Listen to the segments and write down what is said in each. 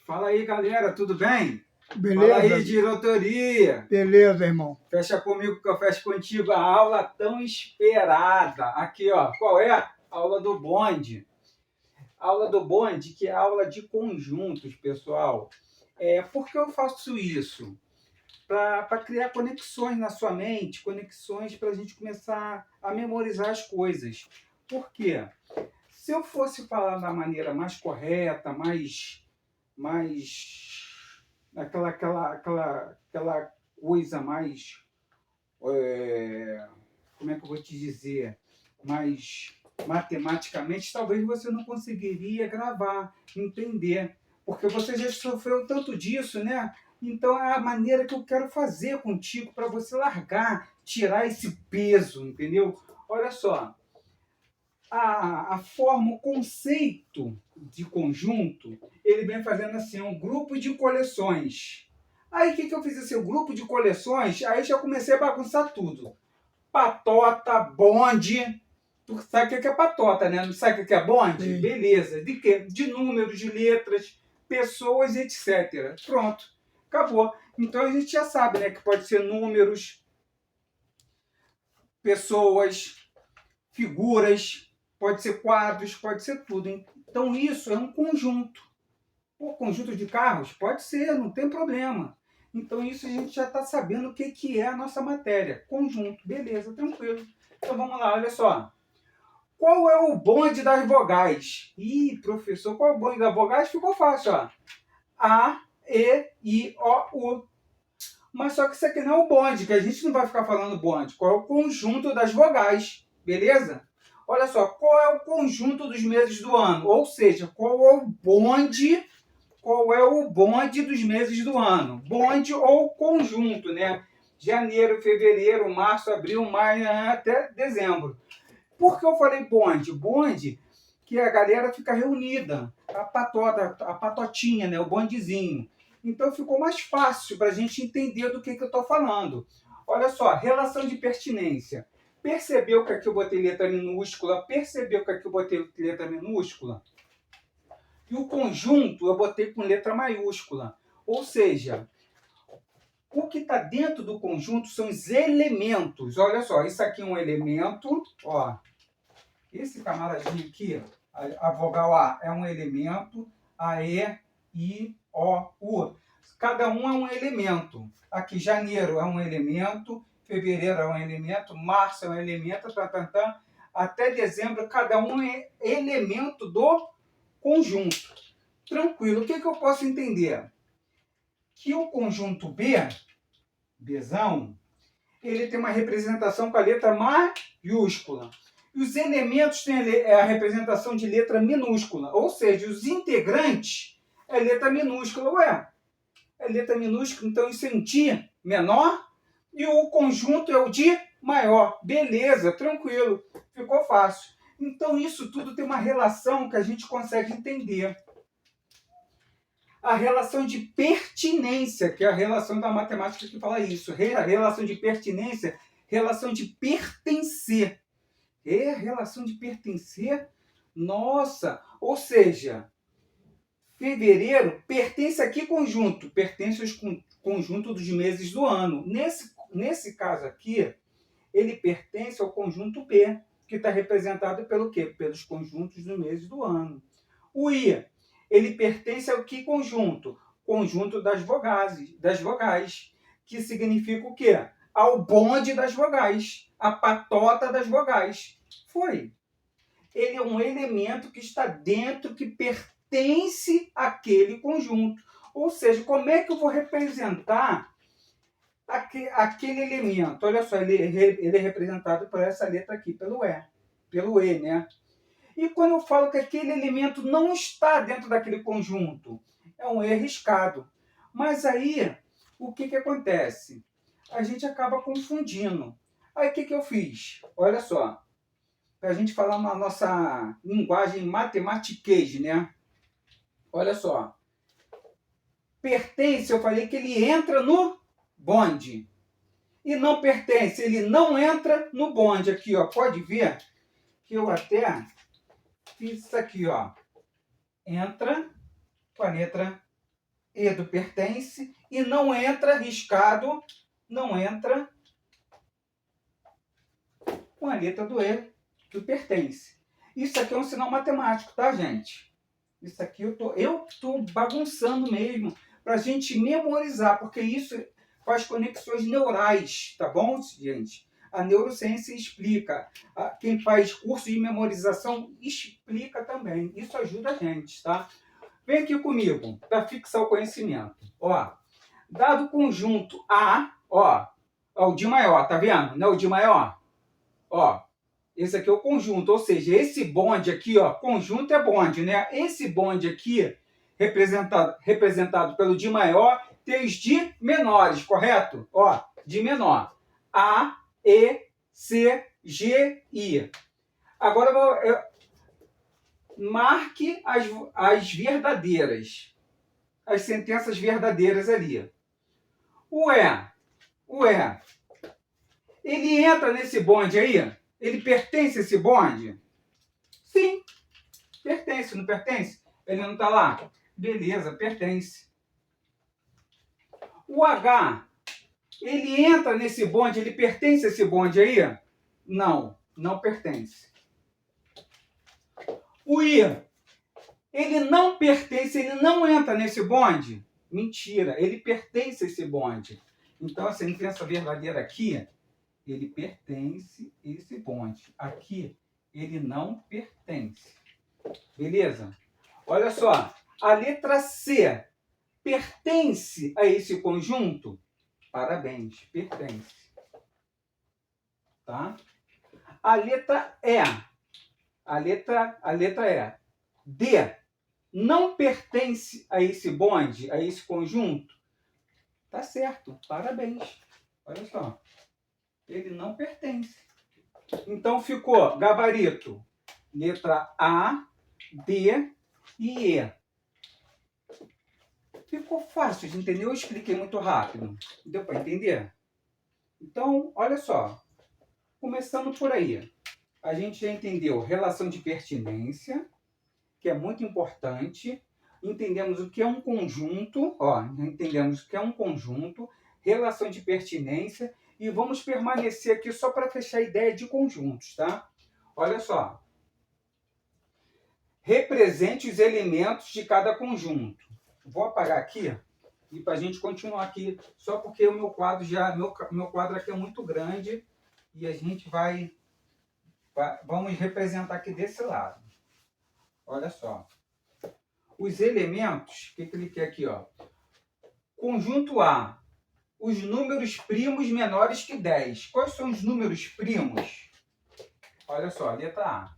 Fala aí, galera, tudo bem? Fala Beleza? aí, diretoria. Beleza, irmão. Fecha comigo que eu fecho contigo a aula tão esperada. Aqui, ó, qual é? A aula do bonde. Aula do bonde, que é aula de conjuntos, pessoal. Por que eu faço isso? Para criar conexões na sua mente, conexões para a gente começar a memorizar as coisas. Por quê? Se eu fosse falar da maneira mais correta, mais aquela coisa mais, como é que eu vou te dizer, mais matematicamente, talvez você não conseguiria gravar, entender, porque você já sofreu tanto disso, né? Então é a maneira que eu quero fazer contigo para você largar, tirar esse peso, entendeu? Olha só, a forma, o conceito de conjunto, ele vem fazendo assim, um grupo de coleções. Aí o que eu fiz assim, o grupo de coleções, aí já comecei a bagunçar tudo. Patota, bonde. Tu sabe o que é patota, né? Não sabe o que é bonde? Sim. Beleza. De quê? De números, de letras, pessoas, etc. Pronto. Acabou. Então a gente já sabe, né? Que pode ser números, pessoas, figuras, pode ser quadros, pode ser tudo. Então isso é um conjunto. O conjunto de carros? Pode ser, não tem problema. Então isso a gente já está sabendo o que é a nossa matéria. Conjunto, beleza, tranquilo. Então vamos lá, olha só. Qual é o bonde das vogais? Ih, professor, qual é o bonde das vogais? Ficou fácil, ó. A, E, I, O, U. Mas só que isso aqui não é o bonde, que a gente não vai ficar falando bonde. Qual é o conjunto das vogais? Beleza? Olha só, qual é o conjunto dos meses do ano? Ou seja, qual é o bonde dos meses do ano? Bonde ou conjunto, né? Janeiro, fevereiro, março, abril, maio, até dezembro. Por que eu falei bonde? Bonde que a galera fica reunida, a patotinha, né? O bondezinho. Então ficou mais fácil para a gente entender do que eu estou falando. Olha só, relação de pertinência. Percebeu que aqui eu botei letra minúscula? Percebeu que aqui eu botei letra minúscula? E o conjunto eu botei com letra maiúscula. Ou seja, o que está dentro do conjunto são os elementos. Olha só, isso aqui é um elemento. Ó, esse camaradinho aqui, a vogal A é um elemento, a E, I, O, U. Cada um é um elemento. Aqui, janeiro é um elemento, fevereiro é um elemento, março é um elemento, até dezembro, cada um é elemento do conjunto. Tranquilo. O que eu posso entender? Que o conjunto B, Bzão, ele tem uma representação com a letra maiúscula. E os elementos têm a representação de letra minúscula. Ou seja, os integrantes é letra minúscula. Ué, é letra minúscula, então isso é em Ti menor. E o conjunto é o de maior. Beleza, tranquilo. Ficou fácil. Então isso tudo tem uma relação que a gente consegue entender. A relação de pertinência, que é a relação da matemática que fala isso. A relação de pertinência, relação de pertencer. Relação de pertencer? Nossa! Ou seja, fevereiro pertence a que conjunto? Pertence ao conjunto dos meses do ano. Nesse caso aqui, ele pertence ao conjunto B, que está representado pelo quê? Pelos conjuntos dos meses do ano. O I, ele pertence ao que conjunto? Conjunto das vogais, que significa o quê? Ao bonde das vogais, a patota das vogais. Foi. Ele é um elemento que está dentro, que pertence àquele conjunto. Ou seja, como é que eu vou representar aquele elemento? Olha só, ele é representado por essa letra aqui, pelo E, né? E quando eu falo que aquele elemento não está dentro daquele conjunto, é um E riscado. Mas aí, o que acontece? A gente acaba confundindo. Aí o que eu fiz? Olha só, para a gente falar na nossa linguagem matematiquez, né? Olha só. Pertence, eu falei que ele entra no bonde. E não pertence, ele não entra no bonde. Aqui, ó, pode ver que eu até fiz isso aqui, ó. Entra com a letra E do pertence e não entra riscado, não entra com a letra do E do pertence. Isso aqui é um sinal matemático, tá, gente? Isso aqui eu tô bagunçando mesmo para a gente memorizar, porque isso faz conexões neurais, tá bom, gente? A neurociência explica. Quem faz curso de memorização explica também. Isso ajuda a gente, tá? Vem aqui comigo para fixar o conhecimento. Ó, dado o conjunto A, ó o de maior, tá vendo? Não é o de maior? Ó, esse aqui é o conjunto, ou seja, esse bonde aqui, ó, conjunto é bonde, né? Esse bonde aqui, representado pelo de maior, tem os de menores, correto? Ó, de menor. A, E, C, G, I. Agora marque as verdadeiras, as sentenças verdadeiras ali. O E, ele entra nesse bonde aí? Ele pertence a esse bonde? Sim, pertence, não pertence? Ele não está lá? Beleza, pertence. O H, ele entra nesse bonde, ele pertence a esse bonde aí? Não, não pertence. O I, ele não pertence, ele não entra nesse bonde? Mentira, ele pertence a esse bonde. Então a sentença verdadeira aqui, ele pertence a esse bonde. Aqui, ele não pertence. Beleza? Olha só, a letra C pertence a esse conjunto? Parabéns, pertence. Tá? A letra E. A letra E. D. Não pertence a esse bonde, a esse conjunto? Tá certo, parabéns. Olha só. Ele não pertence. Então ficou gabarito. Letra A, D e E. Ficou fácil de entender, eu expliquei muito rápido. Deu para entender? Então, olha só. Começando por aí. A gente já entendeu relação de pertinência, que é muito importante. Entendemos o que é um conjunto, ó, entendemos o que é um conjunto, relação de pertinência, e vamos permanecer aqui só para fechar a ideia de conjuntos, tá? Olha só. Represente os elementos de cada conjunto. Vou apagar aqui e para a gente continuar aqui, só porque o meu quadro meu quadro aqui é muito grande e a gente vamos representar aqui desse lado. Olha só. Os elementos, o que ele quer aqui, ó? Conjunto A, os números primos menores que 10. Quais são os números primos? Olha só, letra A.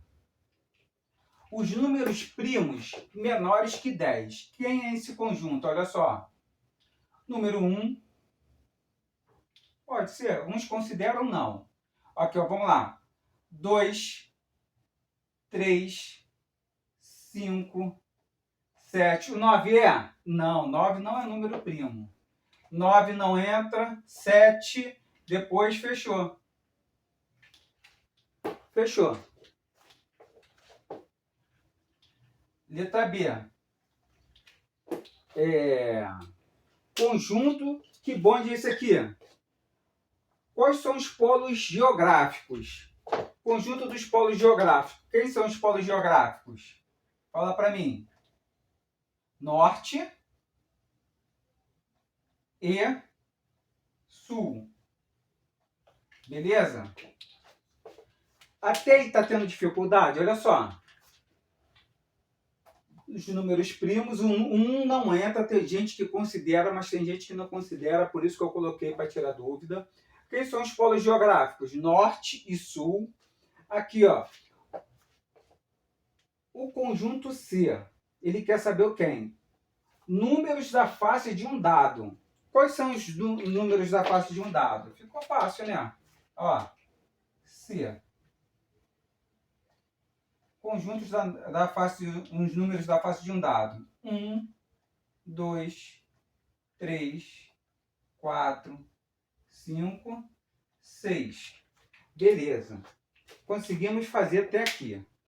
Os números primos menores que 10. Quem é esse conjunto? Olha só. Número 1. Pode ser. Uns consideram não. Aqui, ó, vamos lá. 2, 3, 5, 7. O 9 é? Não, 9 não é número primo. 9 não entra. 7, depois fechou. Fechou. Letra B. Conjunto. Que bonde é esse aqui? Quais são os polos geográficos? Conjunto dos polos geográficos. Quem são os polos geográficos? Fala para mim. Norte e sul. Beleza? Até aí está tendo dificuldade? Olha só. Os números primos, um não entra, tem gente que considera, mas tem gente que não considera, por isso que eu coloquei para tirar dúvida. Quem são os polos geográficos? Norte e sul. Aqui, ó. O conjunto C. Ele quer saber o quem? Números da face de um dado. Quais são os números da face de um dado? Ficou fácil, né? Ó. C. Conjuntos da face, os números da face de um dado. 1, 2, 3, 4, 5, 6. Beleza. Conseguimos fazer até aqui.